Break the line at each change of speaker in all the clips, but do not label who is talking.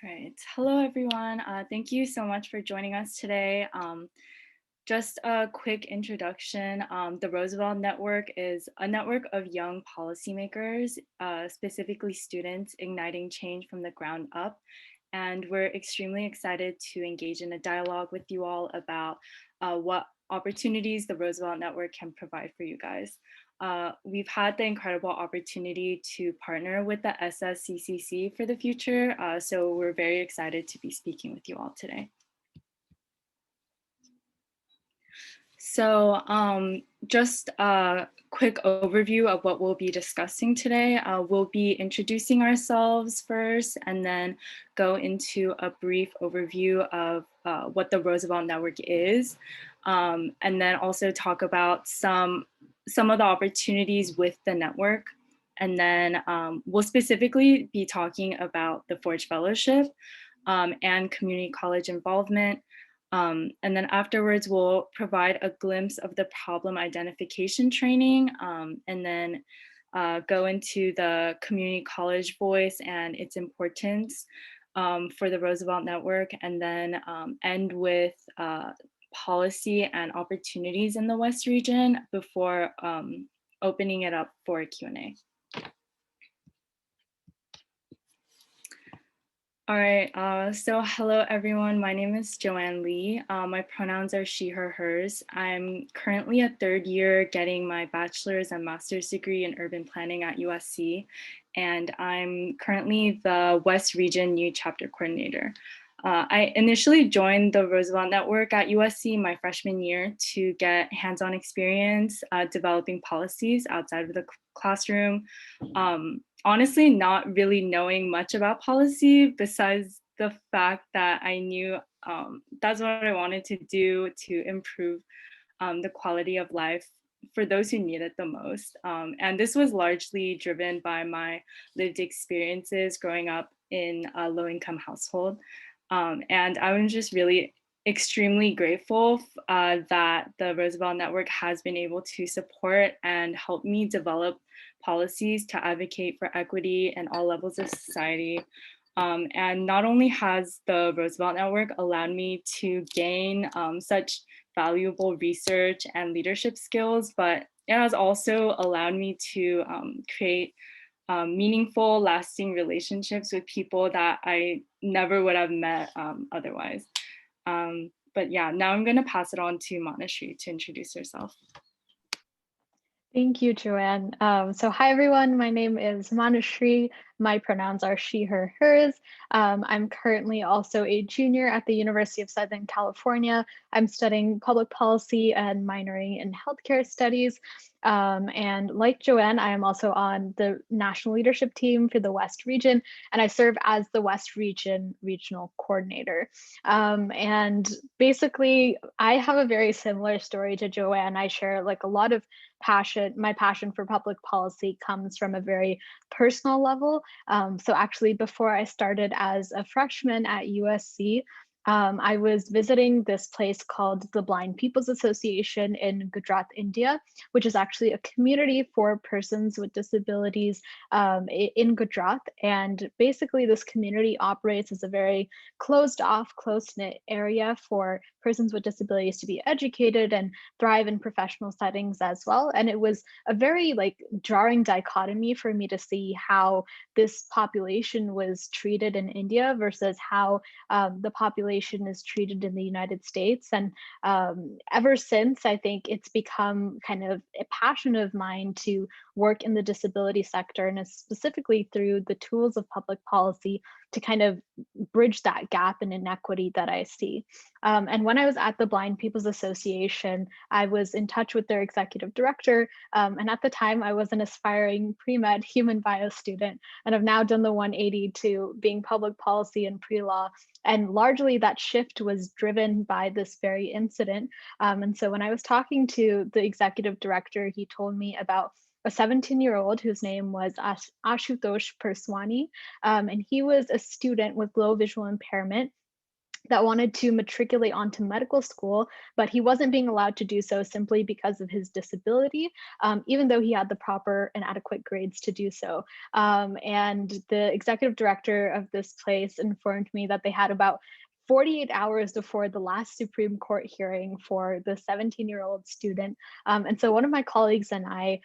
All right. Hello, everyone. Thank you so much for joining us today. Just a quick introduction. The Roosevelt Network is a network of young policymakers, specifically students, igniting change from the ground up. And we're extremely excited to engage in a dialogue with you all about what opportunities the Roosevelt Network can provide for you guys. We've had the incredible opportunity to partner with the SSCCC for the future, so we're very excited to be speaking with you all today. So just a quick overview of what we'll be discussing today. We'll be introducing ourselves first and then go into a brief overview of what the Roosevelt Network is, and then also talk about some of the opportunities with the network. And then we'll specifically be talking about the Forge Fellowship and community college involvement. And then afterwards, we'll provide a glimpse of the problem identification training, and then go into the community college voice and its importance for the Roosevelt Network, and then end with policy and opportunities in the West region before opening it up for a Q&A. All right, so hello everyone. My name is Joanne Lee. My pronouns are she, her, hers. I'm currently a third year getting my bachelor's and master's degree in urban planning at USC, and I'm currently the West Region New Chapter Coordinator. I initially joined the Roosevelt Network at USC my freshman year to get hands-on experience developing policies outside of the classroom. Honestly, not really knowing much about policy besides the fact that I knew that's what I wanted to do to improve the quality of life for those who need it the most. And this was largely driven by my lived experiences growing up in a low income household. And I was just really extremely grateful that the Roosevelt Network has been able to support and help me develop policies to advocate for equity in all levels of society. And not only has the Roosevelt Network allowed me to gain such valuable research and leadership skills, but it has also allowed me to create meaningful, lasting relationships with people that I never would have met otherwise. But yeah, now I'm going to pass it on to Manashri to introduce herself.
Thank you, Joanne. Hi everyone, my name is Manashri. My pronouns are she, her, hers. I'm currently also a junior at the University of Southern California. I'm studying public policy and minoring in healthcare studies. And like Joanne, I am also on the national leadership team for the West region, and I serve as the West region regional coordinator. And basically, I have a very similar story to Joanne. I share like a lot of my passion for public policy comes from a very personal level. So actually, before I started as a freshman at USC, I was visiting this place called the Blind People's Association in Gujarat, India, which is actually a community for persons with disabilities in Gujarat. And basically, this community operates as a very closed off, close knit area for persons with disabilities to be educated and thrive in professional settings as well. And it was a very like jarring dichotomy for me to see how this population was treated in India versus how the population is treated in the United States. And ever since, I think it's become kind of a passion of mine to work in the disability sector, and specifically through the tools of public policy to kind of bridge that gap and inequity that I see. And when I was at the Blind People's Association, I was in touch with their executive director. And at the time, I was an aspiring pre-med human bio student, and I've now done the 180 to being public policy and pre-law. And largely that shift was driven by this very incident. And so when I was talking to the executive director, he told me about a 17-year-old whose name was Ashutosh Perswani. And he was a student with low visual impairment that wanted to matriculate onto medical school, but he wasn't being allowed to do so simply because of his disability, even though he had the proper and adequate grades to do so. And the executive director of this place informed me that they had about 48 hours before the last Supreme Court hearing for the 17-year-old student. And so one of my colleagues and I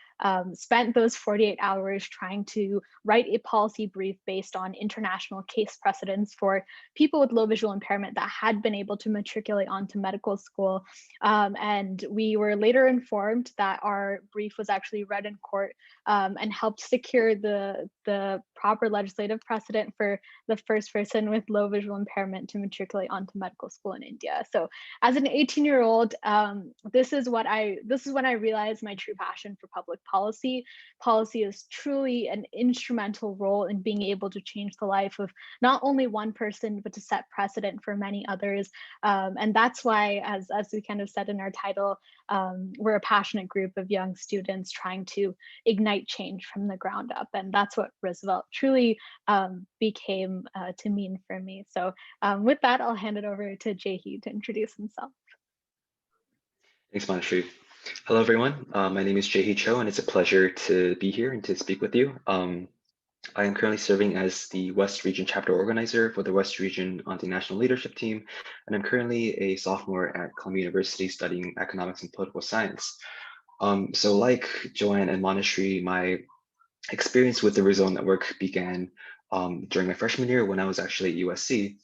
spent those 48 hours trying to write a policy brief based on international case precedents for people with low visual impairment that had been able to matriculate onto medical school. And we were later informed that our brief was actually read in court and helped secure the proper legislative precedent for the first person with low visual impairment to matriculate onto medical school in India. So as an 18-year-old, this is when I realized my true passion for public policy. Policy is truly an instrumental role in being able to change the life of not only one person, but to set precedent for many others. And that's why, as we kind of said in our title, we're a passionate group of young students trying to ignite change from the ground up. And that's what Roosevelt truly became to mean for me. So with that, I'll hand it over to Jahi to introduce himself.
Thanks, Manashri. Hello, everyone. My name is Jahi Cho, and it's a pleasure to be here and to speak with you. I am currently serving as the West Region chapter organizer for the West Region National Leadership Team, and I'm currently a sophomore at Columbia University studying economics and political science. So like Joanne and Manashri, my experience with the Roosevelt Network began during my freshman year when I was actually at USC.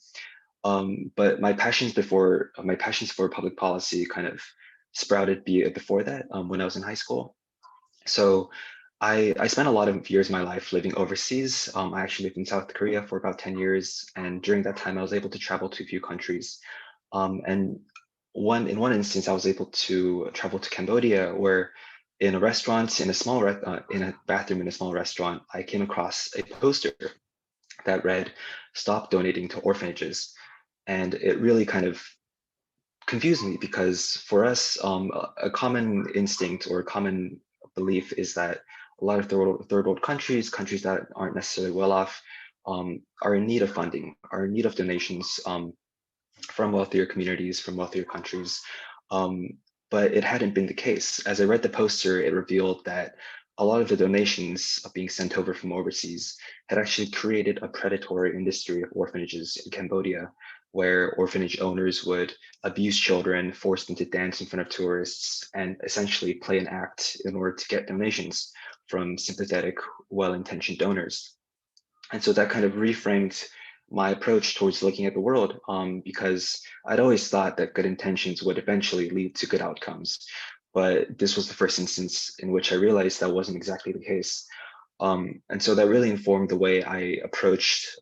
But my passions for public policy kind of sprouted before that when I was in high school. So I spent a lot of years of my life living overseas. I actually lived in South Korea for about 10 years. And during that time, I was able to travel to a few countries. And in one instance, I was able to travel to Cambodia, where in a restaurant, in a bathroom in a small restaurant, I came across a poster that read, "Stop donating to orphanages." And it really kind of confused me because for us, a common instinct or a common belief is that a lot of third world countries that aren't necessarily well off, are in need of funding, are in need of donations from wealthier communities, from wealthier countries. But it hadn't been the case. As I read the poster, it revealed that a lot of the donations being sent over from overseas had actually created a predatory industry of orphanages in Cambodia, where orphanage owners would abuse children, force them to dance in front of tourists, and essentially play an act in order to get donations from sympathetic, well-intentioned donors. And so that kind of reframed my approach towards looking at the world, because I'd always thought that good intentions would eventually lead to good outcomes. But this was the first instance in which I realized that wasn't exactly the case. And so that really informed the way I approached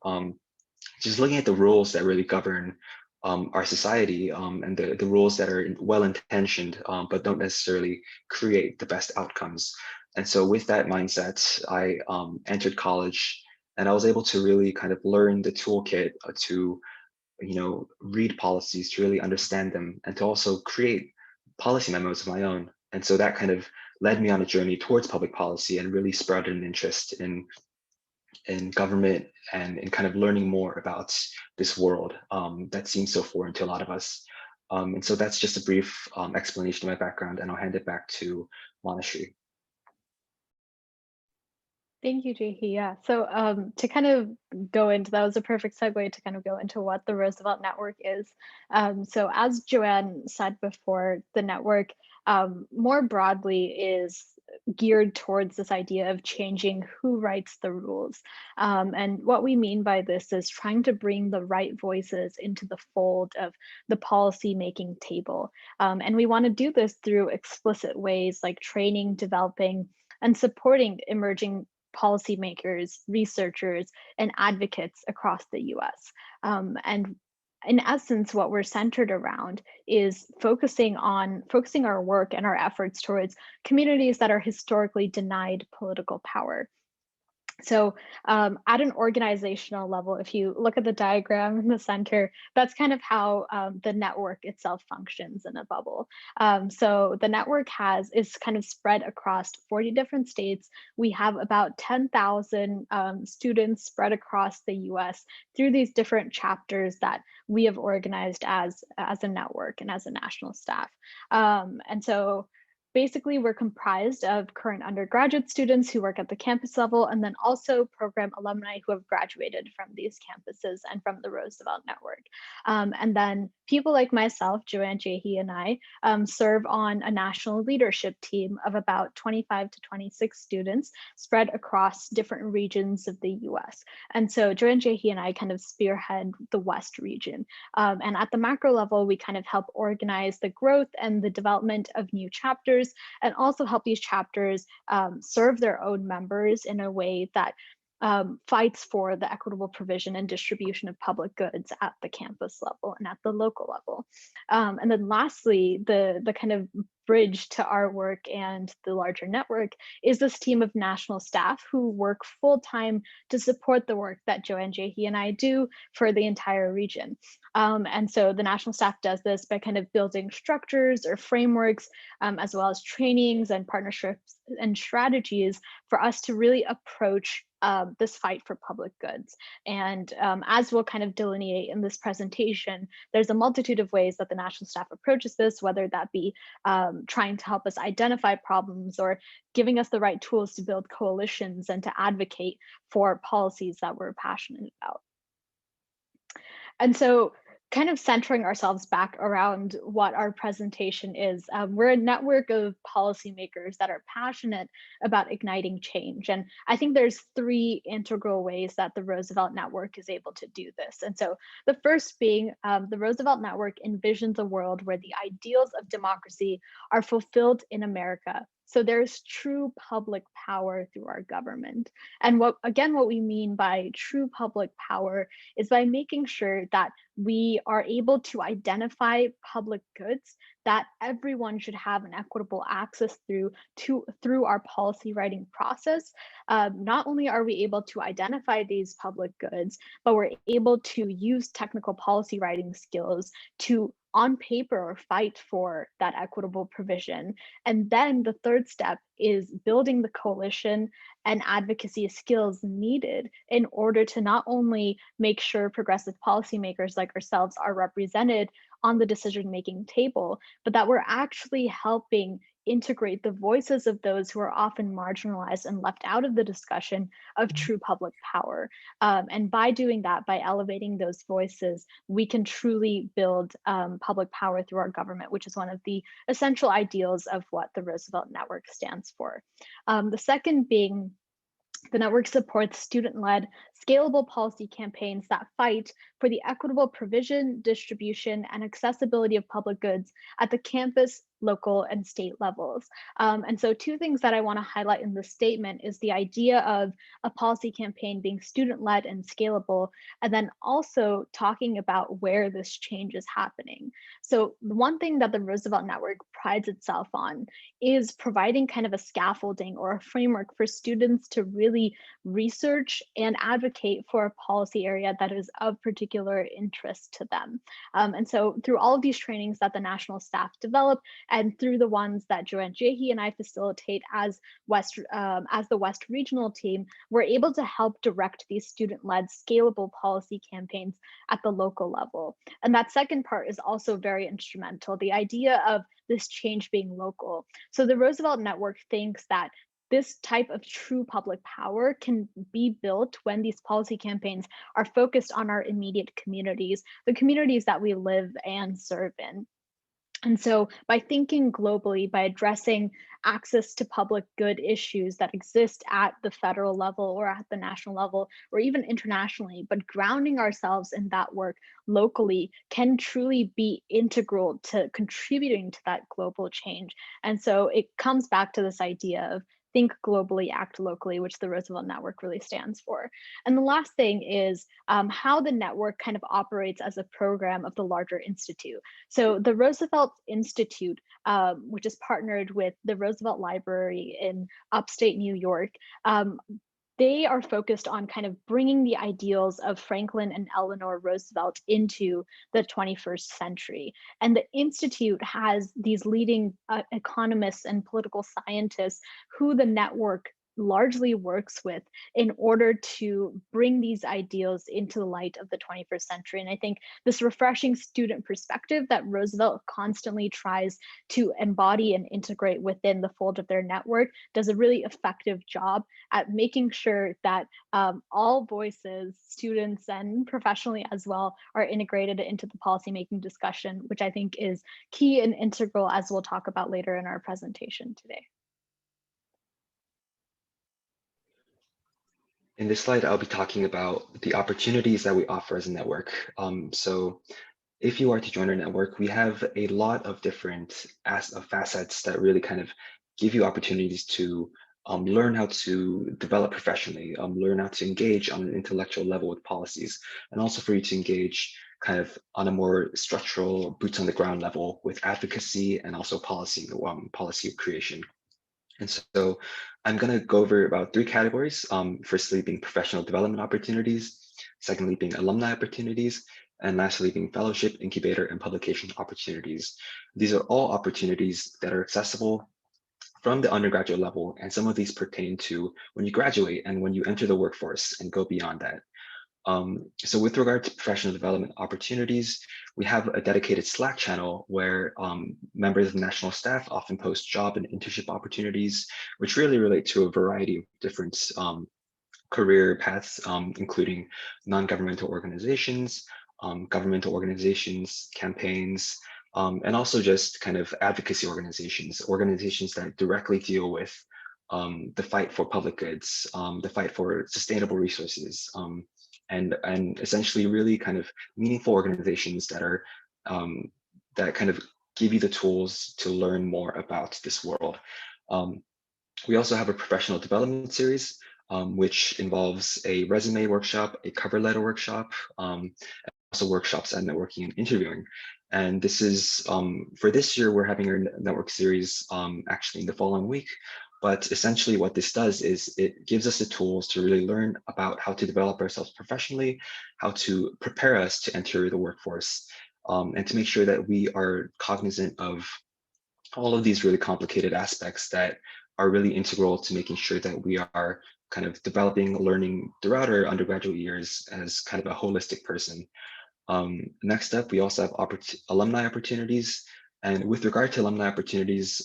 just looking at the rules that really govern our society, and the rules that are well-intentioned, but don't necessarily create the best outcomes. And so with that mindset, I entered college, and I was able to really kind of learn the toolkit to, read policies, to really understand them, and to also create policy memos of my own. And so that kind of led me on a journey towards public policy and really sprouted an interest in government and in kind of learning more about this world that seems so foreign to a lot of us. And so that's just a brief explanation of my background, and I'll hand it back to Manashri.
Thank you, Jahi. Yeah. So to kind of go into that was a perfect segue to kind of go into what the Roosevelt Network is. So as Joanne said before, the network more broadly is geared towards this idea of changing who writes the rules. And what we mean by this is trying to bring the right voices into the fold of the policy making table. And we want to do this through explicit ways like training, developing, and supporting emerging policymakers, researchers, and advocates across the US. And in essence, what we're centered around is focusing our work and our efforts towards communities that are historically denied political power. So at an organizational level, if you look at the diagram in the center, that's kind of how the network itself functions in a bubble. So the network is kind of spread across 40 different states. We have about 10,000 students spread across the US through these different chapters that we have organized as a network and as a national staff. And so basically, we're comprised of current undergraduate students who work at the campus level, and then also program alumni who have graduated from these campuses and from the Roosevelt Network. And then people like myself, Joanne Jehi, and I serve on a national leadership team of about 25 to 26 students spread across different regions of the US. And so Joanne Jehi and I kind of spearhead the West region. And at the macro level, we kind of help organize the growth and the development of new chapters and also help these chapters serve their own members in a way that fights for the equitable provision and distribution of public goods at the campus level and at the local level. And then lastly, the kind of bridge to our work and the larger network is this team of national staff who work full time to support the work that Joanne Jehi and I do for the entire region. And so the national staff does this by kind of building structures or frameworks, as well as trainings and partnerships and strategies for us to really approach this fight for public goods. And as we'll kind of delineate in this presentation, there's a multitude of ways that the national staff approaches this, whether that be trying to help us identify problems or giving us the right tools to build coalitions and to advocate for policies that we're passionate about. And so kind of centering ourselves back around what our presentation is, we're a network of policymakers that are passionate about igniting change. And I think there's three integral ways that the Roosevelt Network is able to do this. And so the first being the Roosevelt Network envisions a world where the ideals of democracy are fulfilled in America. So there's true public power through our government. And what we mean by true public power is by making sure that we are able to identify public goods that everyone should have an equitable access through our policy writing process. Not only are we able to identify these public goods, but we're able to use technical policy writing skills to on paper or fight for that equitable provision. And then the third step is building the coalition and advocacy skills needed in order to not only make sure progressive policymakers like ourselves are represented on the decision-making table, but that we're actually helping integrate the voices of those who are often marginalized and left out of the discussion of true public power. And by doing that, by elevating those voices, we can truly build public power through our government, which is one of the essential ideals of what the Roosevelt Network stands for. The second being the network supports student-led, scalable policy campaigns that fight for the equitable provision, distribution, and accessibility of public goods at the campus, local, and state levels. And so two things that I want to highlight in this statement is the idea of a policy campaign being student-led and scalable, and then also talking about where this change is happening. So one thing that the Roosevelt Network prides itself on is providing kind of a scaffolding or a framework for students to really research and advocate for a policy area that is of particular interest to them. And so through all of these trainings that the national staff develop and through the ones that Joanne Jehi and I facilitate as the West regional team, we're able to help direct these student-led scalable policy campaigns at the local level. And that second part is also very instrumental, the idea of this change being local. So the Roosevelt Network thinks that this type of true public power can be built when these policy campaigns are focused on our immediate communities, the communities that we live and serve in. And so by thinking globally, by addressing access to public good issues that exist at the federal level or at the national level or even internationally, but grounding ourselves in that work locally can truly be integral to contributing to that global change. And so it comes back to this idea of think globally, act locally, which the Roosevelt Network really stands for. And the last thing is how the network kind of operates as a program of the larger institute. So the Roosevelt Institute, which is partnered with the Roosevelt Library in upstate New York, they are focused on kind of bringing the ideals of Franklin and Eleanor Roosevelt into the 21st century. And the Institute has these leading economists and political scientists who the network largely works with in order to bring these ideals into the light of the 21st century. And I think this refreshing student perspective that Roosevelt constantly tries to embody and integrate within the fold of their network does a really effective job at making sure that all voices, students and professionally as well, are integrated into the policymaking discussion, which I think is key and integral, as we'll talk about later in our presentation today.
In this slide, I'll be talking about the opportunities that we offer as a network. So if you are to join our network, we have a lot of different facets that really kind of give you opportunities to learn how to develop professionally, learn how to engage on an intellectual level with policies, and also for you to engage kind of on a more structural, boots on the ground level with advocacy and also policy creation. And so I'm going to go over about three categories. Firstly, being professional development opportunities, secondly, being alumni opportunities, and lastly, being fellowship, incubator, and publication opportunities. These are all opportunities that are accessible from the undergraduate level, and some of these pertain to when you graduate and when you enter the workforce and go beyond that. So with regard to professional development opportunities, we have a dedicated Slack channel where members of the national staff often post job and internship opportunities, which really relate to a variety of different career paths, including non-governmental organizations, governmental organizations, campaigns, and also just kind of advocacy organizations that directly deal with the fight for public goods, the fight for sustainable resources, and essentially really kind of meaningful organizations that are that kind of give you the tools to learn more about this world. We also have a professional development series, which involves a resume workshop, a cover letter workshop, also workshops on networking and interviewing. And this is, for this year, we're having our network series actually in the following week. But essentially what this does is it gives us the tools to really learn about how to develop ourselves professionally, how to prepare us to enter the workforce, and to make sure that we are cognizant of all of these really complicated aspects that are really integral to making sure that we are kind of developing, learning throughout our undergraduate years as kind of a holistic person. Next up, we also have alumni opportunities. And with regard to alumni opportunities,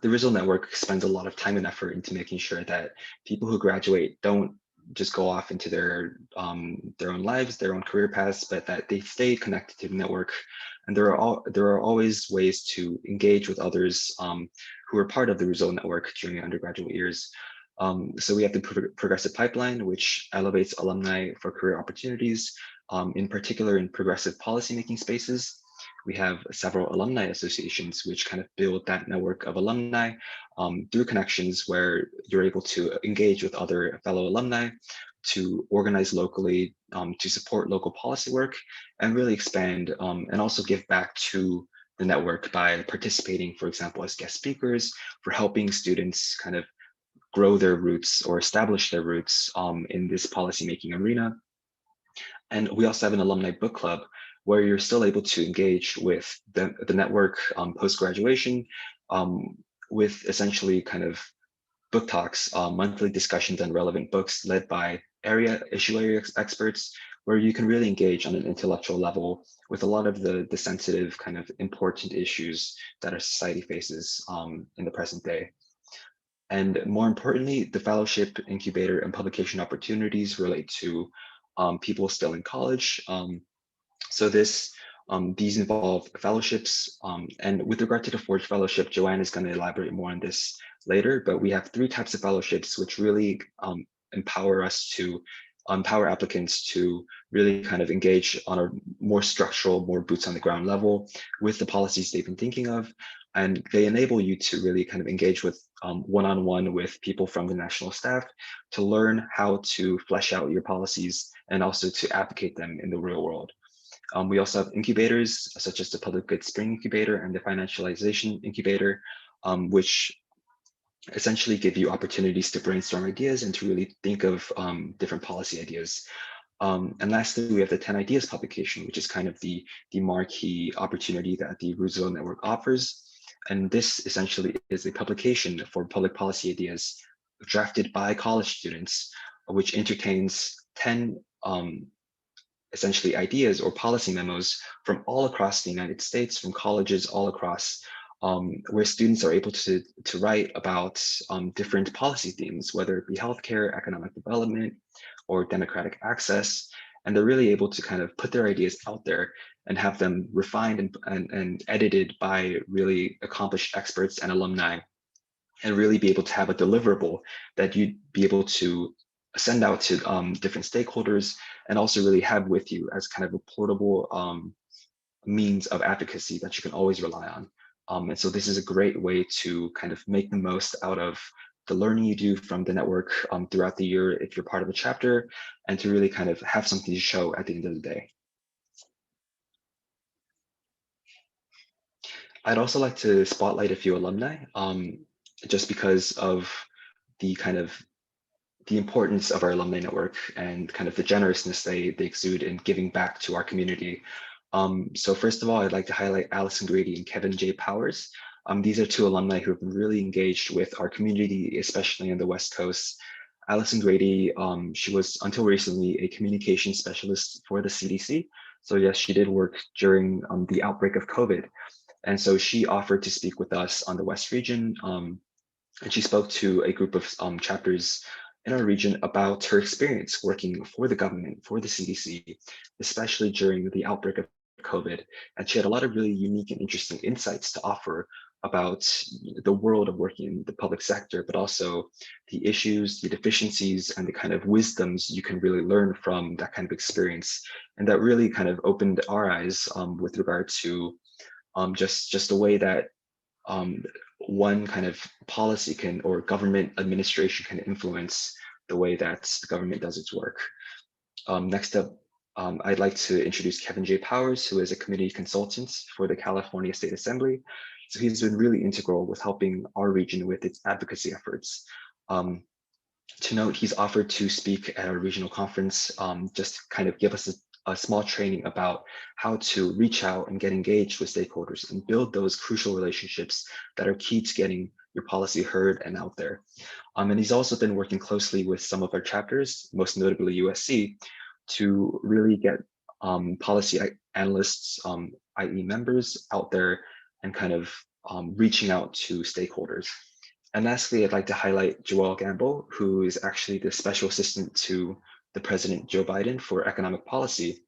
the Rizal Network spends a lot of time and effort into making sure that people who graduate don't just go off into their own lives, their own career paths, but that they stay connected to the network. And there are always ways to engage with others who are part of the Rizal Network during your undergraduate years. So we have the Progressive Pipeline, which elevates alumni for career opportunities, in particular in progressive policymaking spaces. We have several alumni associations, which kind of build that network of alumni through connections where you're able to engage with other fellow alumni, to organize locally, to support local policy work, and really expand and also give back to the network by participating, for example, as guest speakers, for helping students kind of grow their roots or establish their roots in this policymaking arena. And we also have an alumni book club where you're still able to engage with the network post-graduation with essentially kind of book talks, monthly discussions on relevant books led by issue area experts, where you can really engage on an intellectual level with a lot of the sensitive kind of important issues that our society faces in the present day. And more importantly, the fellowship, incubator, and publication opportunities relate to people still in college. So these involve fellowships. And with regard to the Forge Fellowship, Joanne is going to elaborate more on this later, but we have three types of fellowships, which really empower applicants to really kind of engage on a more structural, more boots on the ground level with the policies they've been thinking of. And they enable you to really kind of engage with one-on-one with people from the national staff to learn how to flesh out your policies and also to advocate them in the real world. We also have incubators such as the Public Good Spring Incubator and the Financialization Incubator, which essentially give you opportunities to brainstorm ideas and to really think of different policy ideas. And lastly, we have the 10 Ideas publication, which is kind of the marquee opportunity that the Roosevelt Network offers. And this essentially is a publication for public policy ideas drafted by college students, which entertains 10 essentially ideas or policy memos from all across the United States, from colleges all across, where students are able to write about different policy themes, whether it be healthcare, economic development, or democratic access. And they're really able to kind of put their ideas out there and have them refined and edited by really accomplished experts and alumni, and really be able to have a deliverable that you'd be able to send out to different stakeholders, and also really have with you as kind of a portable means of advocacy that you can always rely on. And so this is a great way to kind of make the most out of the learning you do from the network throughout the year if you're part of a chapter, and to really kind of have something to show at the end of the day. I'd also like to spotlight a few alumni, just because of the kind of the importance of our alumni network and kind of the generousness they exude in giving back to our community. So first of all, I'd like to highlight Allison Grady and Kevin J. Powers. These are two alumni who have been really engaged with our community, especially in the West Coast. Allison Grady, she was until recently a communication specialist for the CDC. So yes, she did work during the outbreak of COVID. And so she offered to speak with us on the West region. And she spoke to a group of chapters in our region about her experience working for the government, for the CDC, especially during the outbreak of COVID. And she had a lot of really unique and interesting insights to offer about the world of working in the public sector, but also the issues, the deficiencies, and the kind of wisdoms you can really learn from that kind of experience. And that really kind of opened our eyes with regard to just the way that um, one kind of policy can, or government administration can influence the way that the government does its work. Next up, I'd like to introduce Kevin J. Powers, who is a community consultant for the California State Assembly. So he's been really integral with helping our region with its advocacy efforts. To note, he's offered to speak at our regional conference, just kind of give us a small training about how to reach out and get engaged with stakeholders and build those crucial relationships that are key to getting your policy heard and out there. And he's also been working closely with some of our chapters, most notably USC, to really get policy analysts, i.e. members, out there and kind of reaching out to stakeholders. And lastly, I'd like to highlight Joelle Gamble, who is actually the special assistant to the President Joe Biden for economic policy.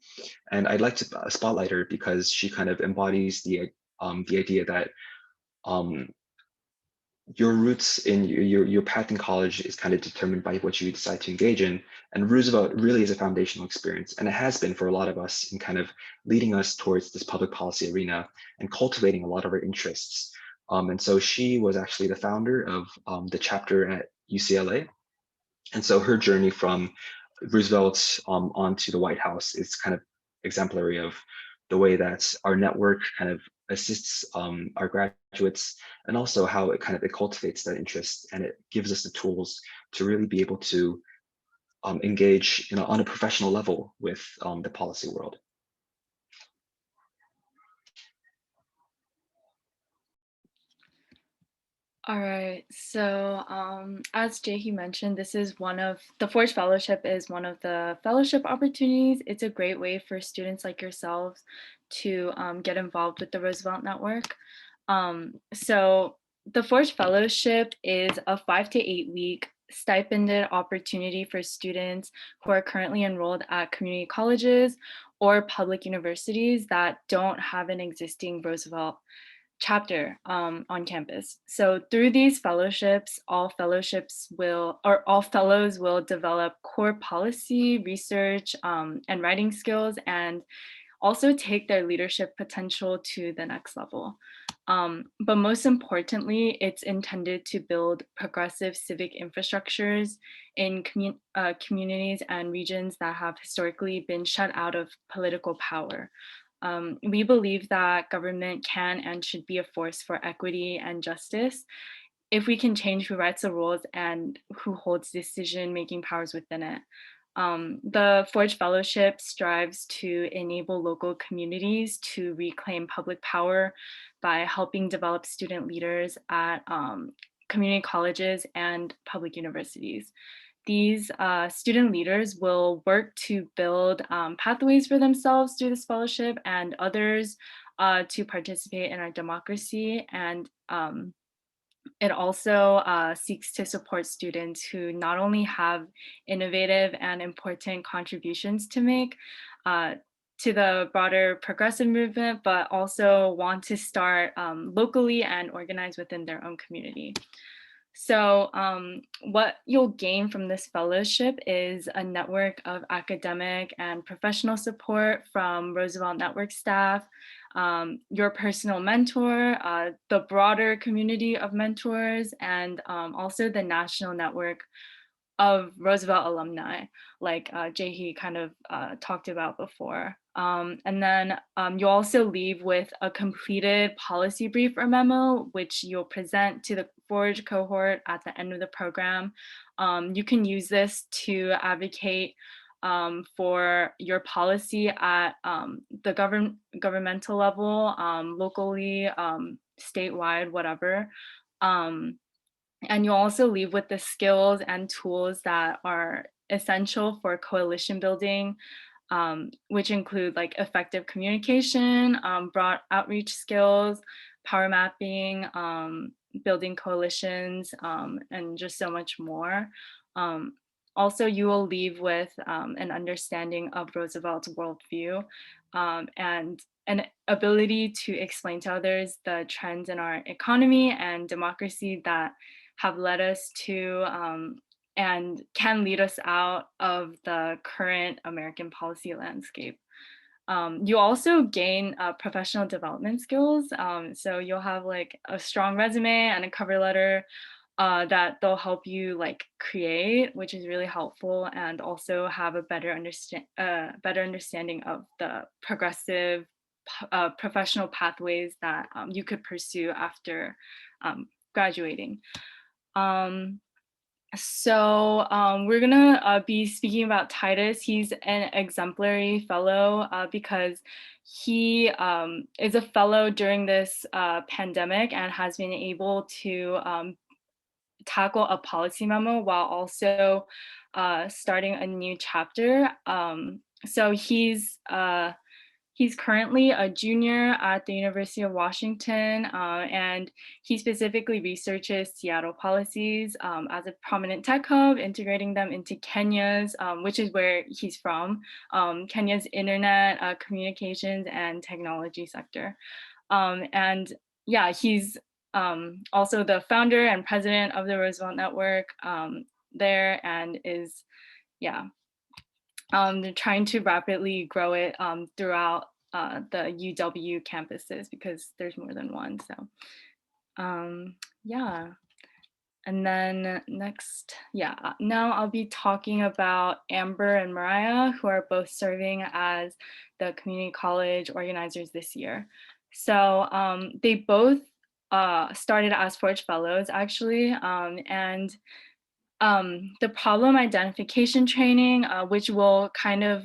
And I'd like to spotlight her because she kind of embodies the idea that your roots in your path in college is kind of determined by what you decide to engage in. And Roosevelt really is a foundational experience, and it has been for a lot of us in kind of leading us towards this public policy arena and cultivating a lot of our interests. And so she was actually the founder of the chapter at UCLA. And so her journey from Roosevelt onto the White House is kind of exemplary of the way that our network kind of assists our graduates, and also how it kind of it cultivates that interest, and it gives us the tools to really be able to engage on a professional level with the policy world.
All right, so as Jahi mentioned, this is one of the Forge Fellowship is one of the fellowship opportunities. It's a great way for students like yourselves to get involved with the Roosevelt Network. So the Forge Fellowship is a 5 to 8 week stipended opportunity for students who are currently enrolled at community colleges or public universities that don't have an existing Roosevelt chapter on campus. So through these fellowships, all fellows will develop core policy, research, and writing skills, and also take their leadership potential to the next level. But most importantly, it's intended to build progressive civic infrastructures in communities and regions that have historically been shut out of political power. We believe that government can and should be a force for equity and justice, if we can change who writes the rules and who holds decision-making powers within it. The Forge Fellowship strives to enable local communities to reclaim public power by helping develop student leaders at community colleges and public universities. These student leaders will work to build pathways for themselves through this fellowship and others to participate in our democracy. And it also seeks to support students who not only have innovative and important contributions to make to the broader progressive movement, but also want to start locally and organize within their own community. So what you'll gain from this fellowship is a network of academic and professional support from Roosevelt Network staff, your personal mentor, the broader community of mentors, and also the national network of Roosevelt alumni, like Jaehee kind of talked about before. And then you also leave with a completed policy brief or memo, which you'll present to the Forge cohort at the end of the program. You can use this to advocate for your policy at the governmental level, locally, statewide, whatever. And you'll also leave with the skills and tools that are essential for coalition building, which include like effective communication, broad outreach skills, power mapping, building coalitions, and just so much more. Also, you will leave with an understanding of Roosevelt's worldview and an ability to explain to others the trends in our economy and democracy that have led us to and can lead us out of the current American policy landscape. You also gain professional development skills. So you'll have like a strong resume and a cover letter that they'll help you like create, which is really helpful, and also have a better understanding of the progressive professional pathways that you could pursue after graduating. We're gonna be speaking about Titus. He's an exemplary fellow because he is a fellow during this pandemic and has been able to tackle a policy memo while also starting a new chapter. So he's currently a junior at the University of Washington, and he specifically researches Seattle policies as a prominent tech hub, integrating them into Kenya's, which is where he's from, Kenya's internet, communications, and technology sector. And yeah, he's also the founder and president of the Roosevelt Network there, and is, yeah, they're trying to rapidly grow it throughout the UW campuses because there's more than one. So yeah. And then next, now I'll be talking about Amber and Mariah, who are both serving as the community college organizers this year. So they both started as Forge Fellows actually, and the problem identification training, which we'll kind of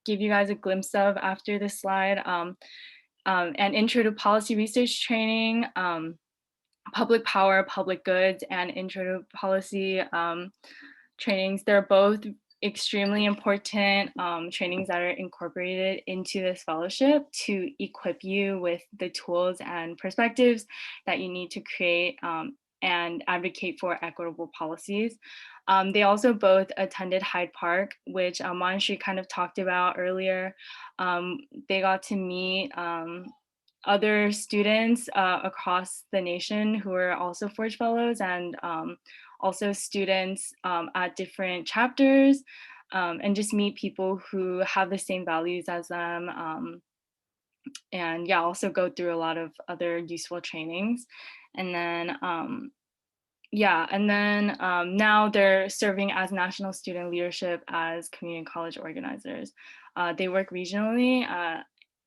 give you guys a glimpse of after this slide, and intro to policy research training, public power, public goods, and intro to policy trainings. They're both extremely important trainings that are incorporated into this fellowship to equip you with the tools and perspectives that you need to create and advocate for equitable policies. They also both attended Hyde Park, which Manashri kind of talked about earlier. They got to meet other students across the nation who are also Forge Fellows, and also students at different chapters, and just meet people who have the same values as them. And yeah, also go through a lot of other useful trainings. And then now they're serving as national student leadership as community college organizers. They work regionally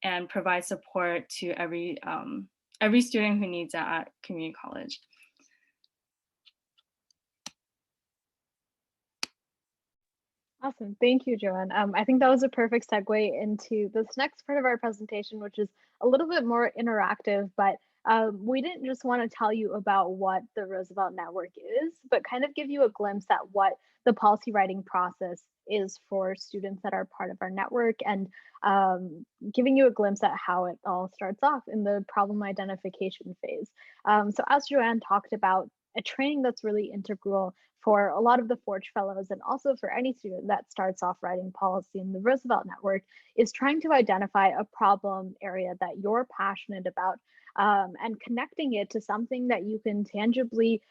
and provide support to every student who needs it at community college.
Awesome. Thank you, Joanne. I think that was a perfect segue into this next part of our presentation, which is a little bit more interactive, but we didn't just want to tell you about what the Roosevelt Network is, but kind of give you a glimpse at what the policy writing process is for students that are part of our network, and giving you a glimpse at how it all starts off in the problem identification phase. So as Joanne talked about, a training that's really integral for a lot of the Forge Fellows and also for any student that starts off writing policy in the Roosevelt Network is trying to identify a problem area that you're passionate about, and connecting it to something that you can tangibly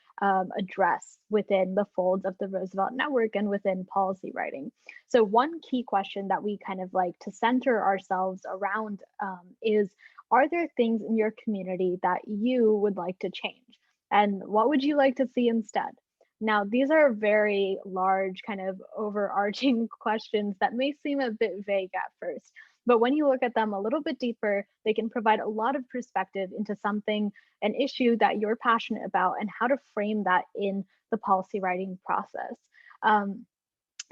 address within the folds of the Roosevelt Network and within policy writing. So one key question that we kind of like to center ourselves around is, are there things in your community that you would like to change? And what would you like to see instead? Now, these are very large, kind of overarching questions that may seem a bit vague at first, but when you look at them a little bit deeper, they can provide a lot of perspective into something, an issue that you're passionate about, and how to frame that in the policy writing process.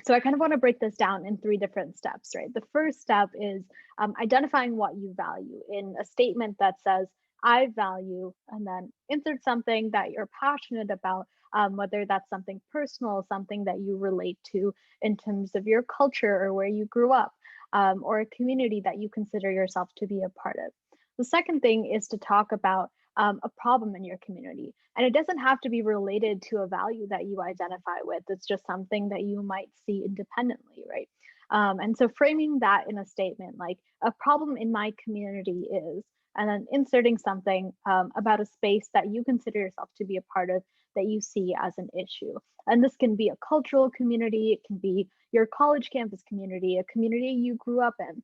So I kind of want to break this down in 3 different steps, right? The first step is identifying what you value in a statement that says, I value, and then insert something that you're passionate about, whether that's something personal, something that you relate to in terms of your culture or where you grew up, or a community that you consider yourself to be a part of. The second thing is to talk about a problem in your community. And it doesn't have to be related to a value that you identify with. It's just something that you might see independently, right? And so framing that in a statement like, a problem in my community is, and then inserting something about a space that you consider yourself to be a part of that you see as an issue. And this can be a cultural community, it can be your college campus community, a community you grew up in.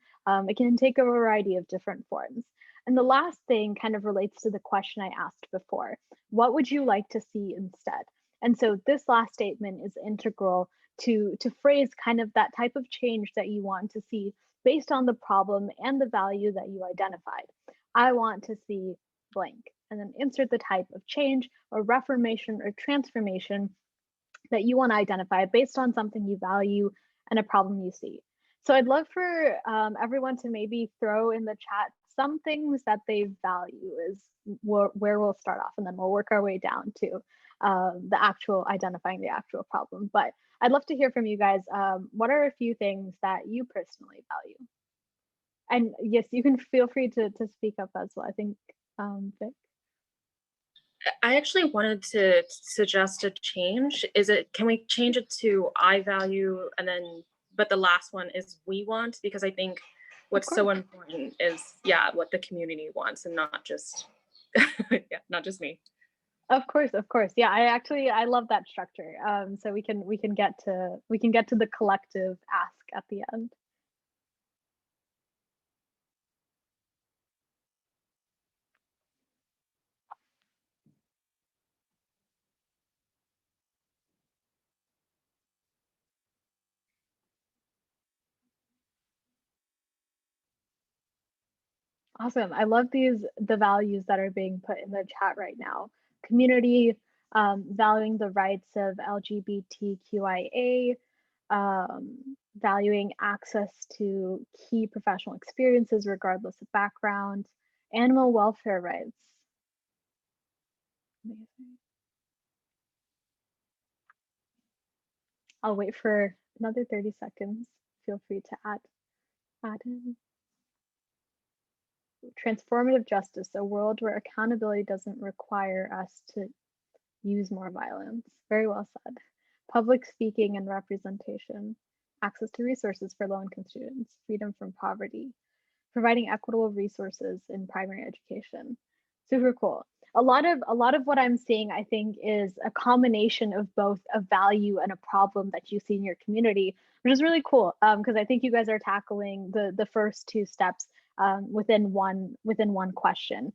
It can take a variety of different forms. And the last thing kind of relates to the question I asked before. What would you like to see instead? And so this last statement is integral to phrase kind of that type of change that you want to see based on the problem and the value that you identified. I want to see blank, and then insert the type of change or reformation or transformation that you want to identify based on something you value and a problem you see. So I'd love for everyone to maybe throw in the chat some things that they value is where we'll start off, and then we'll work our way down to the actual identifying the actual problem. But I'd love to hear from you guys. What are a few things that you personally value? And yes, you can feel free to speak up as well. I think, Vic.
I actually wanted to suggest a change. Can we change it to I value, and then, but the last one is we want, because I think what's so important is, yeah, what the community wants and not just, yeah, not just me.
Of course, of course. Yeah, I love that structure. So we can get to the collective ask at the end. Awesome. I love the values that are being put in the chat right now. Community, valuing the rights of LGBTQIA, valuing access to key professional experiences regardless of background, animal welfare rights. Amazing. I'll wait for another 30 seconds. Feel free to add in. Transformative justice, a world where accountability doesn't require us to use more violence. Very well said. Public speaking and representation, access to resources for low-income students, freedom from poverty, providing equitable resources in primary education. Super cool. A lot of what I'm seeing, I think, is a combination of both a value and a problem that you see in your community, which is really cool, because I think you guys are tackling the first 2 steps within one question.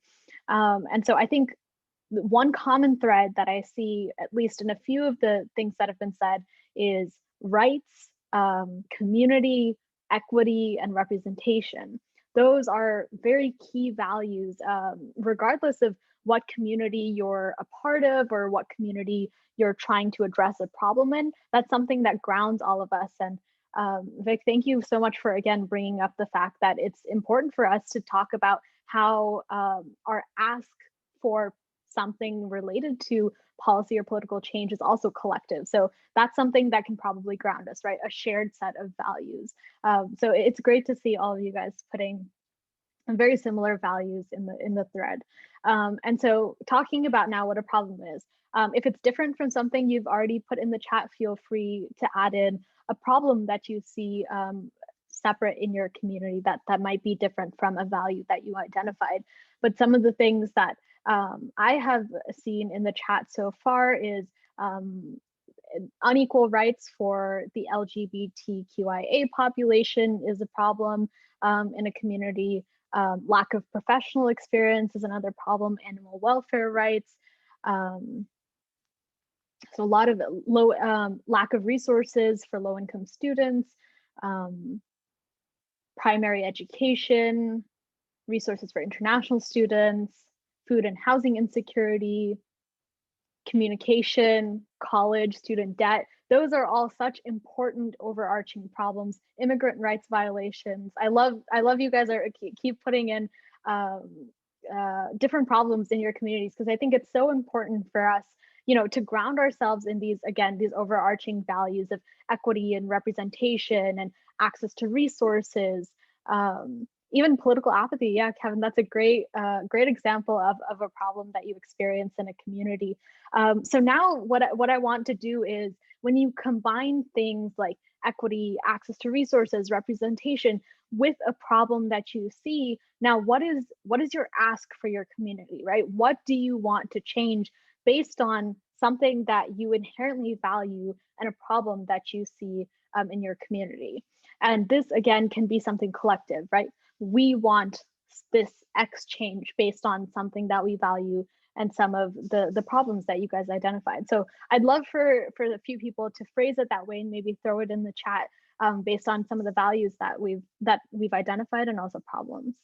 And so I think one common thread that I see, at least in a few of the things that have been said, is rights, community, equity, and representation. Those are very key values, regardless of what community you're a part of or what community you're trying to address a problem in. That's something that grounds all of us. And Vic, thank you so much for, again, bringing up the fact that it's important for us to talk about how our ask for something related to policy or political change is also collective. So that's something that can probably ground us, right? A shared set of values. So it's great to see all of you guys putting very similar values in the thread. And so talking about now what a problem is. If it's different from something you've already put in the chat, feel free to add in a problem that you see separate in your community that might be different from a value that you identified. But some of the things that I have seen in the chat so far is unequal rights for the LGBTQIA population is a problem in a community. Lack of professional experience is another problem. Animal welfare rights. So a lot of low lack of resources for low-income students, primary education, resources for international students, food and housing insecurity, communication, college student debt. Those are all such important overarching problems. Immigrant rights violations. I love you guys are keep putting in different problems in your communities, because I think it's so important for us, to ground ourselves in these, again, these overarching values of equity and representation and access to resources, even political apathy. Yeah, Kevin, that's a great example of a problem that you experience in a community. So now what I want to do is, when you combine things like equity, access to resources, representation with a problem that you see, now what is your ask for your community, right? What do you want to change based on something that you inherently value and a problem that you see in your community? And this, again, can be something collective, right? We want this X change based on something that we value and some of the problems that you guys identified. So I'd love for a few people to phrase it that way and maybe throw it in the chat based on some of the values that we've identified and also problems.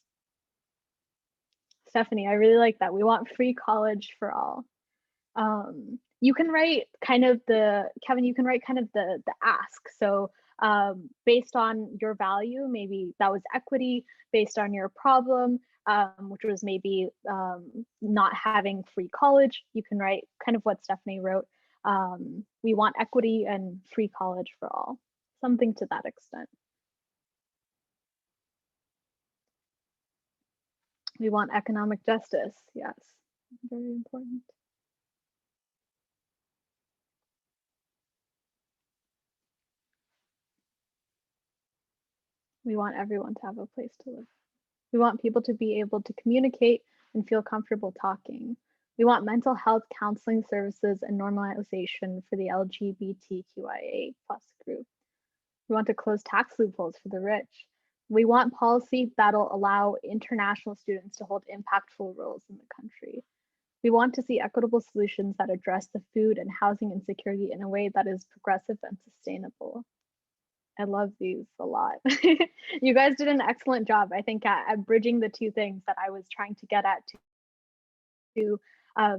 Stephanie, I really like that. We want free college for all. You can write kind of Kevin, you can write kind of the ask. So based on your value, maybe that was equity. Based on your problem, which was maybe not having free college, you can write kind of what Stephanie wrote. We want equity and free college for all, something to that extent. We want economic justice. Yes, very important. We want everyone to have a place to live. We want people to be able to communicate and feel comfortable talking. We want mental health counseling services and normalization for the LGBTQIA+ group. We want to close tax loopholes for the rich. We want policy that'll allow international students to hold impactful roles in the country. We want to see equitable solutions that address the food and housing insecurity in a way that is progressive and sustainable. I love these a lot. You guys did an excellent job, I think, at bridging the two things that I was trying to get at,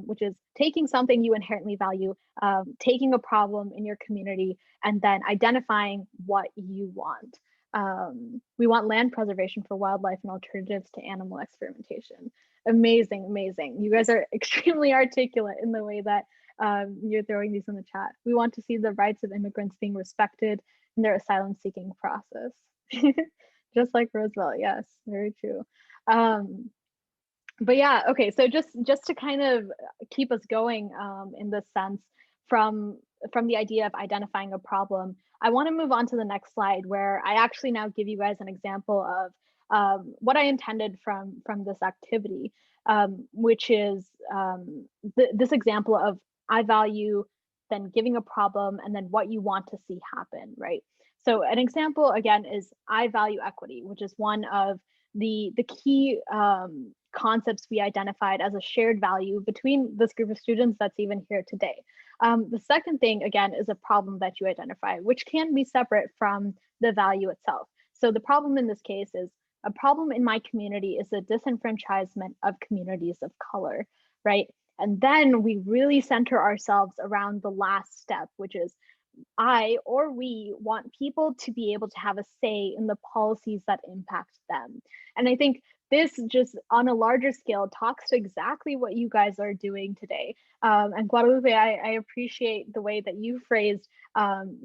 which is taking something you inherently value, taking a problem in your community, and then identifying what you want. We want land preservation for wildlife and alternatives to animal experimentation. Amazing, amazing. You guys are extremely articulate in the way that you're throwing these in the chat. We want to see the rights of immigrants being respected in their asylum seeking process. Just like Roosevelt, yes, very true. But yeah, okay, so just to kind of keep us going in this sense, from the idea of identifying a problem, I want to move on to the next slide, where I actually now give you guys an example of what I intended from this activity, which is this example of I value, then giving a problem, and then what you want to see happen, right? So an example, again, is I value equity, which is one of the key concepts we identified as a shared value between this group of students that's even here today. The second thing, again, is a problem that you identify, which can be separate from the value itself. So the problem in this case is a problem in my community is the disenfranchisement of communities of color, right? And then we really center ourselves around the last step, which is I or we want people to be able to have a say in the policies that impact them. And I think this just on a larger scale talks to exactly what you guys are doing today. And Guadalupe, I appreciate the way that you phrased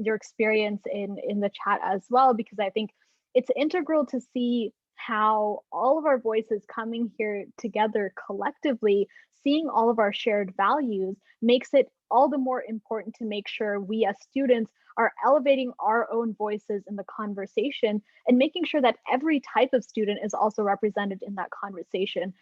your experience in the chat as well, because I think it's integral to see how all of our voices coming here together collectively, seeing all of our shared values, makes it all the more important to make sure we as students are elevating our own voices in the conversation and making sure that every type of student is also represented in that conversation.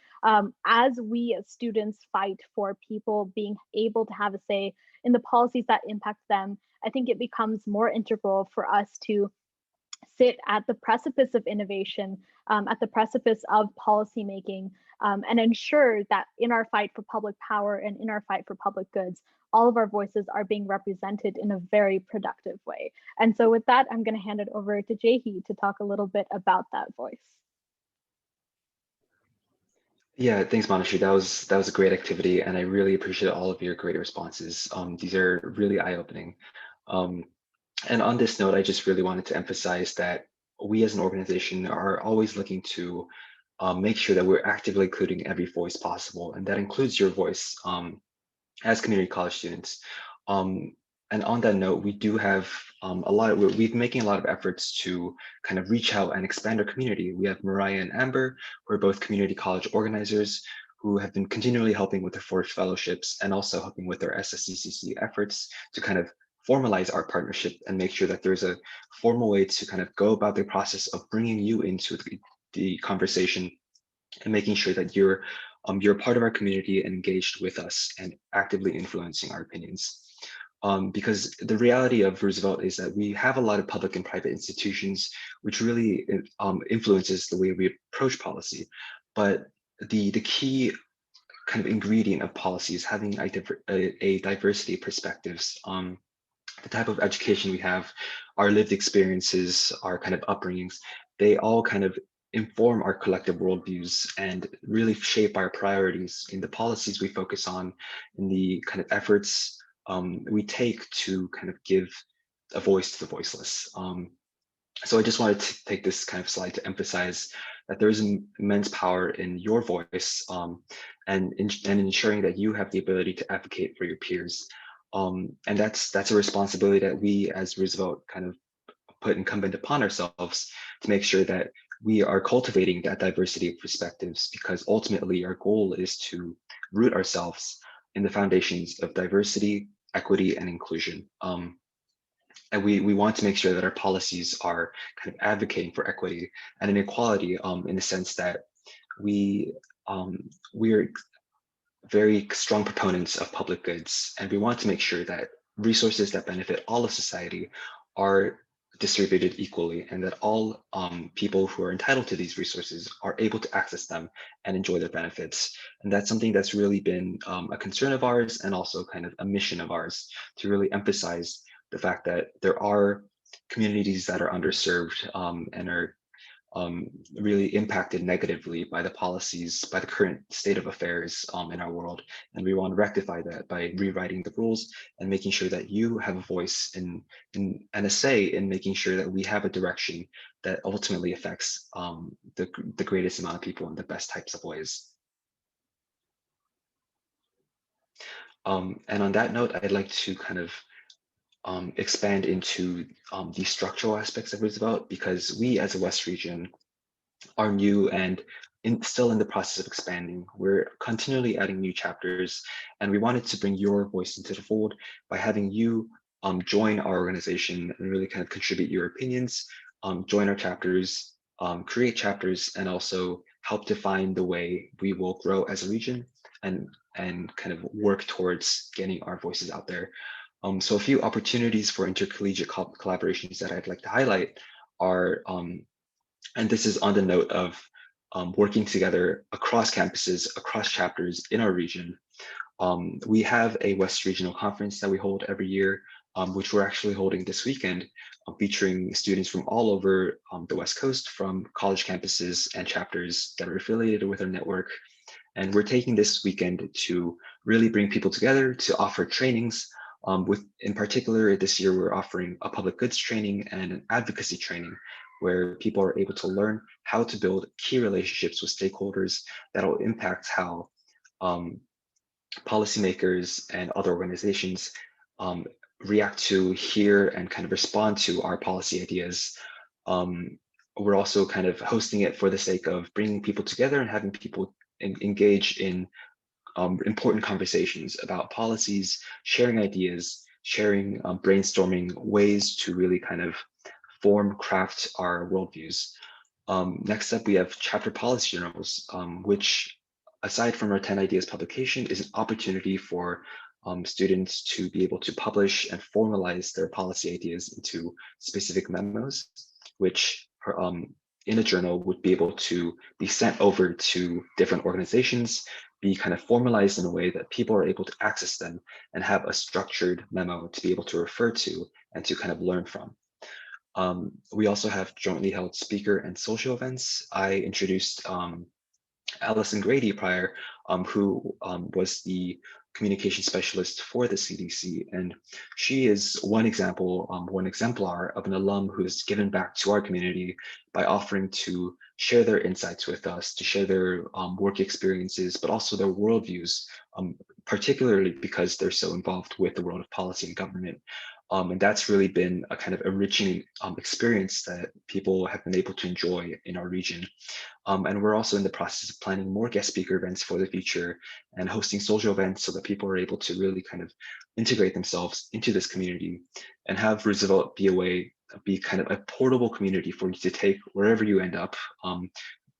As we as students fight for people being able to have a say in the policies that impact them, I think it becomes more integral for us to sit at the precipice of innovation, at the precipice of policymaking, and ensure that in our fight for public power and in our fight for public goods, all of our voices are being represented in a very productive way. And so with that, I'm going to hand it over to Jaehi to talk a little bit about that voice.
Yeah, thanks, Manashri. That was a great activity, and I really appreciate all of your great responses. These are really eye-opening. And on this note, I just really wanted to emphasize that we as an organization are always looking to make sure that we're actively including every voice possible, and that includes your voice as community college students. And on that note, we do have we've been making a lot of efforts to kind of reach out and expand our community. We have Mariah and Amber, who are both community college organizers, who have been continually helping with their Forge fellowships and also helping with their SSCCC efforts to kind of formalize our partnership and make sure that there's a formal way to kind of go about the process of bringing you into the conversation and making sure that you're a part of our community and engaged with us and actively influencing our opinions. Because the reality of Roosevelt is that we have a lot of public and private institutions, which really influences the way we approach policy. But the key kind of ingredient of policy is having a diversity of perspectives. The type of education we have, our lived experiences, our kind of upbringings, they all kind of inform our collective worldviews and really shape our priorities in the policies we focus on, in the kind of efforts we take to kind of give a voice to the voiceless. So I just wanted to take this kind of slide to emphasize that there is immense power in your voice and ensuring that you have the ability to advocate for your peers. And that's a responsibility that we as Roosevelt kind of put incumbent upon ourselves to make sure that we are cultivating that diversity of perspectives, because ultimately our goal is to root ourselves in the foundations of diversity, equity, and inclusion. And we want to make sure that our policies are kind of advocating for equity and inequality in the sense that we're very strong proponents of public goods, and we want to make sure that resources that benefit all of society are distributed equally, and that all people who are entitled to these resources are able to access them and enjoy their benefits. And that's something that's really been a concern of ours and also kind of a mission of ours to really emphasize the fact that there are communities that are underserved and are really impacted negatively by the policies, by the current state of affairs in our world. And we want to rectify that by rewriting the rules and making sure that you have a voice and a say in making sure that we have a direction that ultimately affects the greatest amount of people in the best types of ways. And on that note, I'd like to kind of expand into the structural aspects of Roosevelt, because we as a West region are new and still in the process of expanding. We're continually adding new chapters, and we wanted to bring your voice into the fold by having you join our organization and really kind of contribute your opinions, join our chapters, create chapters, and also help define the way we will grow as a region and kind of work towards getting our voices out there. So a few opportunities for intercollegiate collaborations that I'd like to highlight are, and this is on the note of working together across campuses, across chapters in our region. We have a West Regional Conference that we hold every year, which we're actually holding this weekend, featuring students from all over the West Coast, from college campuses and chapters that are affiliated with our network. And we're taking this weekend to really bring people together to offer trainings In particular, this year we're offering a public goods training and an advocacy training where people are able to learn how to build key relationships with stakeholders that will impact how policymakers and other organizations react to, hear, and kind of respond to our policy ideas. We're also kind of hosting it for the sake of bringing people together and having people engage in important conversations about policies, sharing ideas, sharing brainstorming ways to really kind of craft our worldviews. Next up, we have chapter policy journals, which aside from our 10 Ideas publication is an opportunity for students to be able to publish and formalize their policy ideas into specific memos, which in a journal would be able to be sent over to different organizations, be kind of formalized in a way that people are able to access them and have a structured memo to be able to refer to and to kind of learn from. We also have jointly held speaker and social events. I introduced Allison Grady prior, who was the communication specialist for the CDC. And she is one example, one exemplar of an alum who has given back to our community by offering to share their insights with us, to share their work experiences, but also their worldviews, particularly because they're so involved with the world of policy and government. And that's really been a kind of enriching experience that people have been able to enjoy in our region. And we're also in the process of planning more guest speaker events for the future and hosting social events so that people are able to really kind of integrate themselves into this community and have Roosevelt be kind of a portable community for you to take wherever you end up,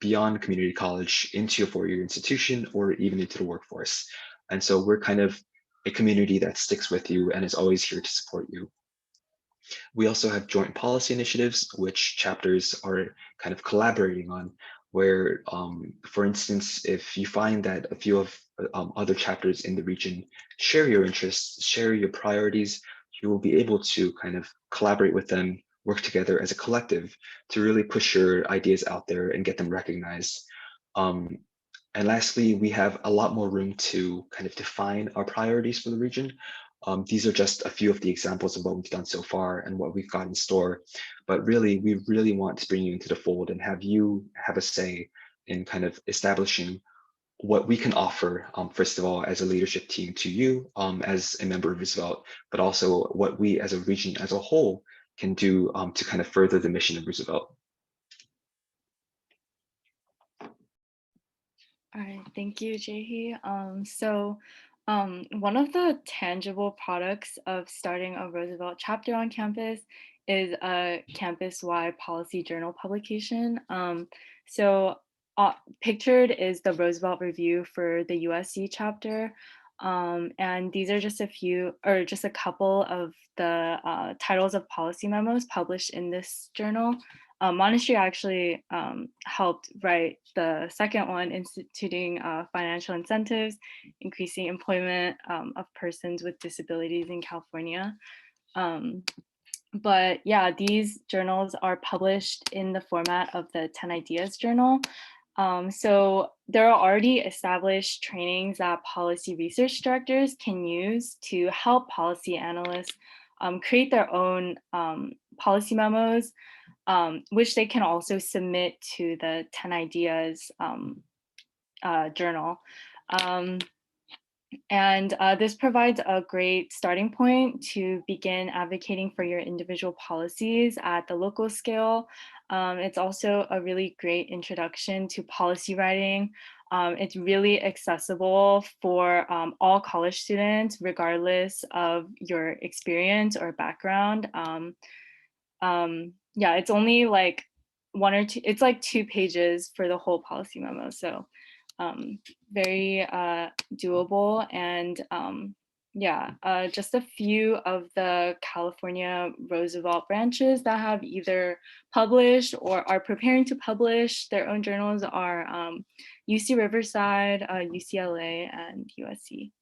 beyond community college into a four-year institution or even into the workforce. And so we're kind of a community that sticks with you and is always here to support you. We also have joint policy initiatives, which chapters are kind of collaborating on, where, for instance, if you find that a few of other chapters in the region share your interests, share your priorities, you will be able to kind of collaborate with them, work together as a collective to really push your ideas out there and get them recognized. And lastly, we have a lot more room to kind of define our priorities for the region. These are just a few of the examples of what we've done so far and what we've got in store. But really, we really want to bring you into the fold and have you have a say in kind of establishing what we can offer, first of all, as a leadership team to you as a member of Roosevelt, but also what we as a region as a whole can do to kind of further the mission of Roosevelt.
All right, thank you, Jaehee. One of the tangible products of starting a Roosevelt chapter on campus is a campus-wide policy journal publication. Pictured is the Roosevelt Review for the USC chapter. And these are just a couple of the titles of policy memos published in this journal. Monastery actually helped write the second one, instituting financial incentives, increasing employment of persons with disabilities in California. But yeah, these journals are published in the format of the 10 Ideas journal. So there are already established trainings that policy research directors can use to help policy analysts create their own policy memos, which they can also submit to the 10 Ideas journal. This provides a great starting point to begin advocating for your individual policies at the local scale. It's also a really great introduction to policy writing. It's really accessible for all college students, regardless of your experience or background. Yeah, it's only like it's like 2 pages for the whole policy memo. So very doable. And just a few of the California Roosevelt branches that have either published or are preparing to publish their own journals are UC Riverside, UCLA, and USC.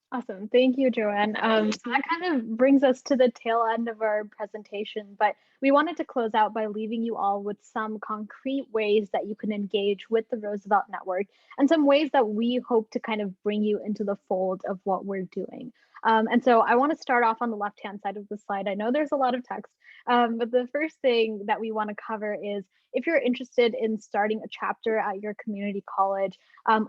Awesome. Thank you, Joanne. So that kind of brings us to the tail end of our presentation, but we wanted to close out by leaving you all with some concrete ways that you can engage with the Roosevelt Network and some ways that we hope to kind of bring you into the fold of what we're doing. And so I want to start off on the left-hand side of the slide. I know there's a lot of text, but the first thing that we want to cover is if you're interested in starting a chapter at your community college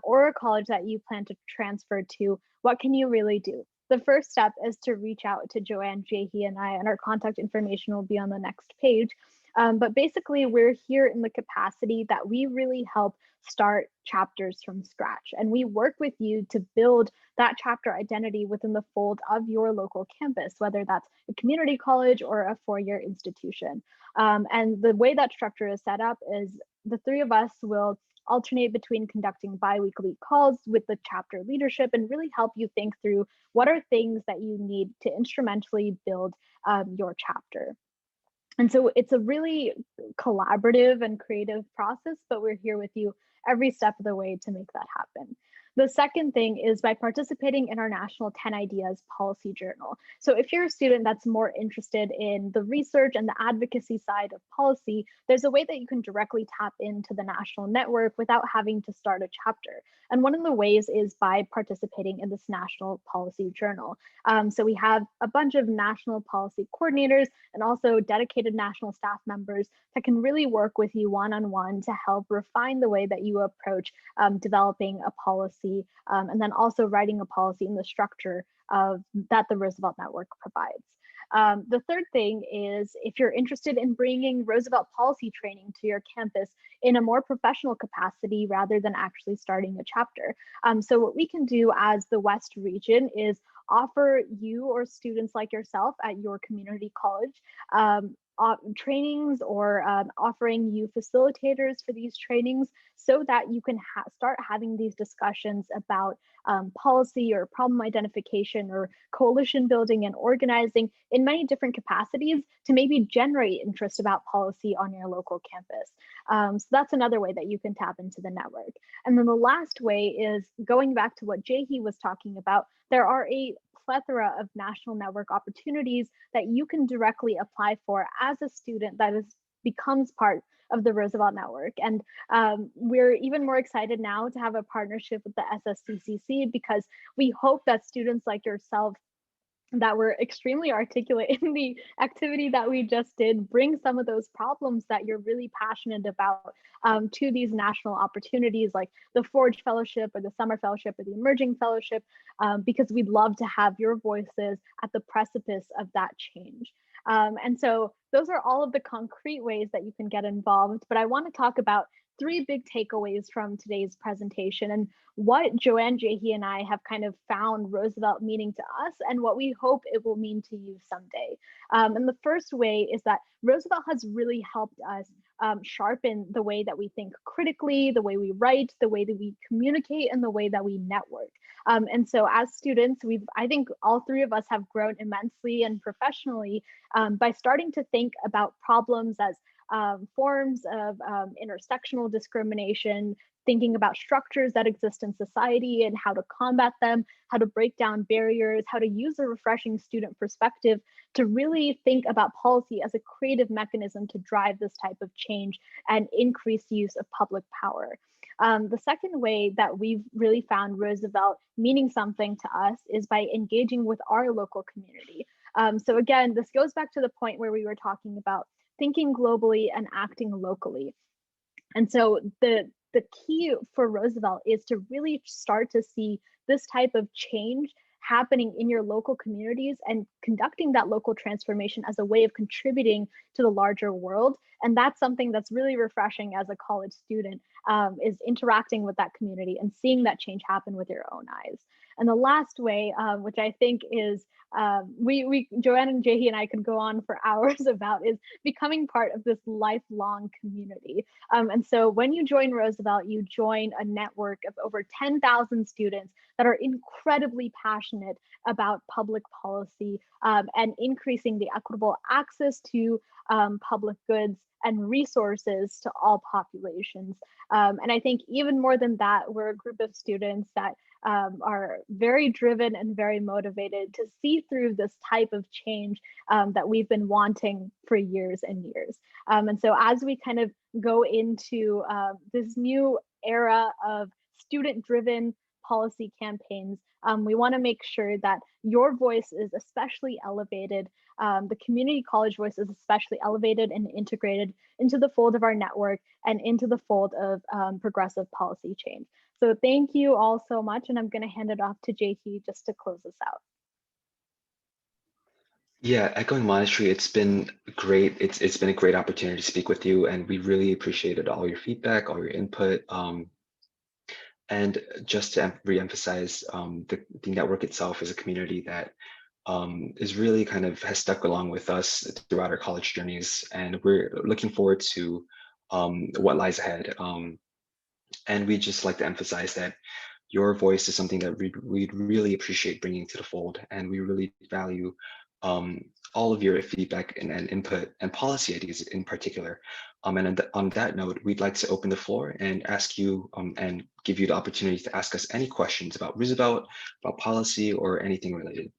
or a college that you plan to transfer to, what can you really do? The first step is to reach out to Joanne, Jahi, and I, and our contact information will be on the next page. But basically, we're here in the capacity that we really help start chapters from scratch. And we work with you to build that chapter identity within the fold of your local campus, whether that's a community college or a four-year institution. And the way that structure is set up is the three of us will alternate between conducting bi-weekly calls with the chapter leadership and really help you think through what are things that you need to instrumentally build your chapter. And so it's a really collaborative and creative process, but we're here with you every step of the way to make that happen. The second thing is by participating in our National 10 Ideas Policy Journal. So if you're a student that's more interested in the research and the advocacy side of policy, there's a way that you can directly tap into the national network without having to start a chapter. And one of the ways is by participating in this National Policy Journal. So we have a bunch of national policy coordinators and also dedicated national staff members that can really work with you one-on-one to help refine the way that you approach developing a policy and then also writing a policy in the structure of that the Roosevelt Network provides. The third thing is if you're interested in bringing Roosevelt policy training to your campus in a more professional capacity rather than actually starting a chapter. So what we can do as the West region is offer you or students like yourself at your community college trainings or offering you facilitators for these trainings so that you can start having these discussions about policy or problem identification or coalition building and organizing in many different capacities to maybe generate interest about policy on your local campus. So that's another way that you can tap into the network. And then the last way is going back to what Jahi was talking about, there are a plethora of national network opportunities that you can directly apply for as a student that becomes part of the Roosevelt Network. And we're even more excited now to have a partnership with the SSCCC because we hope that students like yourself that were extremely articulate in the activity that we just did bring some of those problems that you're really passionate about to these national opportunities like the Forge Fellowship or the Summer Fellowship or the Emerging Fellowship, because we'd love to have your voices at the precipice of that change. And so those are all of the concrete ways that you can get involved, but I want to talk about three big takeaways from today's presentation and what Joanne, Jahi, and I have kind of found Roosevelt meaning to us and what we hope it will mean to you someday. And the first way is that Roosevelt has really helped us sharpen the way that we think critically, the way we write, the way that we communicate, and the way that we network. And so as students, I think all three of us have grown immensely and professionally by starting to think about problems as forms of intersectional discrimination, thinking about structures that exist in society and how to combat them, how to break down barriers, how to use a refreshing student perspective to really think about policy as a creative mechanism to drive this type of change and increase use of public power. The second way that we've really found Roosevelt meaning something to us is by engaging with our local community. So again, this goes back to the point where we were talking about thinking globally and acting locally. And so the key for Roosevelt is to really start to see this type of change happening in your local communities and conducting that local transformation as a way of contributing to the larger world. And that's something that's really refreshing as a college student, is interacting with that community and seeing that change happen with your own eyes. And the last way, which I think is Joanne and Jahi and I could go on for hours about, is becoming part of this lifelong community. And so when you join Roosevelt, you join a network of over 10,000 students that are incredibly passionate about public policy and increasing the equitable access to public goods and resources to all populations. And I think even more than that, we're a group of students that are very driven and very motivated to see through this type of change that we've been wanting for years and years. And so as we kind of go into this new era of student-driven policy campaigns, we want to make sure that your voice is especially elevated. The community college voice is especially elevated and integrated into the fold of our network and into the fold of progressive policy change. So thank you all so much, and I'm going to hand it off to Jae-hee just to close us out.
Yeah, echoing Manushree, it's been great. It's been a great opportunity to speak with you, and we really appreciated all your feedback, all your input. And just to re-emphasize, the network itself is a community that is really kind of has stuck along with us throughout our college journeys, and we're looking forward to what lies ahead. And we just like to emphasize that your voice is something that we'd really appreciate bringing to the fold, and we really value all of your feedback and input and policy ideas in particular. And on that note, we'd like to open the floor and ask you and give you the opportunity to ask us any questions about Roosevelt, about policy, or anything related.